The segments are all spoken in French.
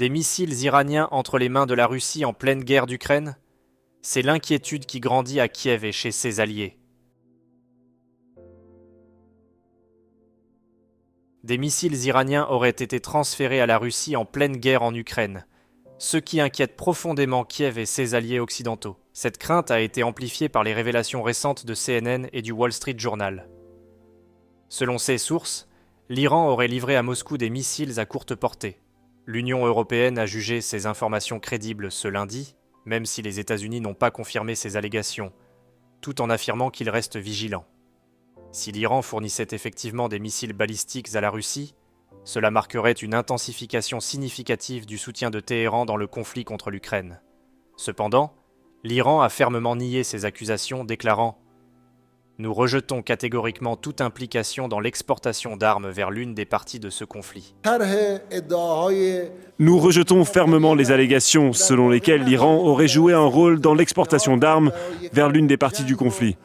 Des missiles iraniens entre les mains de la Russie en pleine guerre d'Ukraine? C'est l'inquiétude qui grandit à Kiev et chez ses alliés. Des missiles iraniens auraient été transférés à la Russie en pleine guerre en Ukraine, ce qui inquiète profondément Kiev et ses alliés occidentaux. Cette crainte a été amplifiée par les révélations récentes de CNN et du Wall Street Journal. Selon ces sources, l'Iran aurait livré à Moscou des missiles à courte portée. L'Union européenne a jugé ces informations crédibles ce lundi, même si les États-Unis n'ont pas confirmé ces allégations, tout en affirmant qu'ils restent vigilants. Si l'Iran fournissait effectivement des missiles balistiques à la Russie, cela marquerait une intensification significative du soutien de Téhéran dans le conflit contre l'Ukraine. Cependant, l'Iran a fermement nié ces accusations, déclarant « Nous rejetons catégoriquement toute implication dans l'exportation d'armes vers l'une des parties de ce conflit. » Nous rejetons fermement les allégations selon lesquelles l'Iran aurait joué un rôle dans l'exportation d'armes vers l'une des parties du conflit.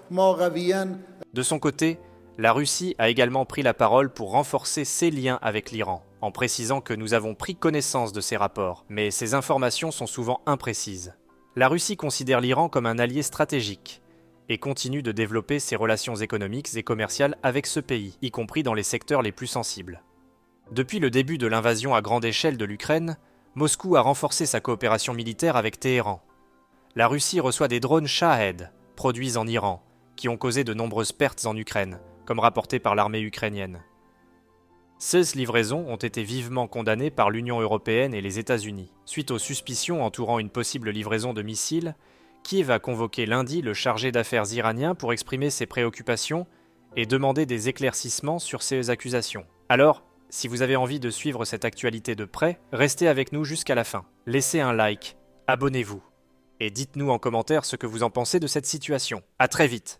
De son côté, la Russie a également pris la parole pour renforcer ses liens avec l'Iran, en précisant que nous avons pris connaissance de ces rapports, mais ces informations sont souvent imprécises. La Russie considère l'Iran comme un allié stratégique et continue de développer ses relations économiques et commerciales avec ce pays, y compris dans les secteurs les plus sensibles. Depuis le début de l'invasion à grande échelle de l'Ukraine, Moscou a renforcé sa coopération militaire avec Téhéran. La Russie reçoit des drones Shahed, produits en Iran, qui ont causé de nombreuses pertes en Ukraine, comme rapporté par l'armée ukrainienne. Ces livraisons ont été vivement condamnées par l'Union européenne et les États-Unis. Suite aux suspicions entourant une possible livraison de missiles, Kiev a convoqué lundi le chargé d'affaires iranien pour exprimer ses préoccupations et demander des éclaircissements sur ces accusations. Alors, si vous avez envie de suivre cette actualité de près, restez avec nous jusqu'à la fin. Laissez un like, abonnez-vous, et dites-nous en commentaire ce que vous en pensez de cette situation. À très vite!